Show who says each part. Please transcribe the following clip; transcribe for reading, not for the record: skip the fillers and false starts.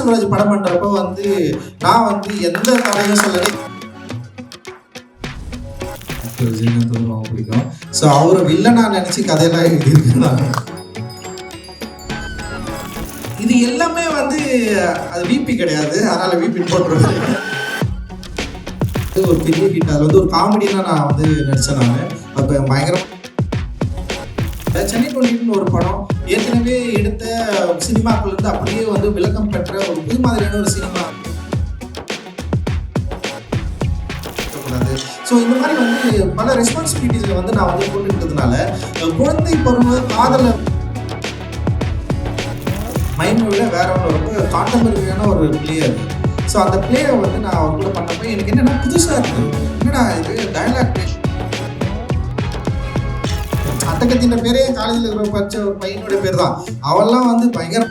Speaker 1: செல்வராஜ் படம் பண்றப்ப வந்து நான் வந்து எந்த கதையும் சொல்லலை. விஜயகாந்த் ரொம்ப பிடிக்கும். ஸோ அவரை வில்லனா நினைச்சு கதையெல்லாம் எழுதியிருக்கேன். இது எல்லாமே வந்து அது விபி கிடையாது, அதனால விபி போட்டுருவேன். ஒரு பெரிய ஹிட். அதில் வந்து ஒரு காமெடியாக நான் வந்து நடித்தேன். நான் அப்போ பயங்கரம். சென்னை 22 ஒரு படம் ஏற்கனவே எடுத்த சினிமாக்கள் இருந்து அப்படியே வந்து விளக்கம் பெற்ற ஒரு புது மாதிரியான ஒரு சினிமா. ஸோ இந்த மாதிரி வந்து பல ரெஸ்பான்சிபிலிட்டிஸை வந்து நான் வந்து கொண்டுக்கிறதுனால குழந்தை பருவ காதலை மைமொழியில் வேற ஒன்று ரொம்ப கான்டெம்பரரியான ஒரு பிளேயர். ஸோ அந்த பிளேயை வந்து நான் அவர் கூட பண்ணப்போ எனக்கு என்னென்னா புதுசாக இருக்குது. என்னடா இது டயலாக் அட்டகத்தின் பேரே காலேஜில் இருக்கிற படித்த ஒரு பையனோட பேர் தான். அவெல்லாம் வந்து பயங்கர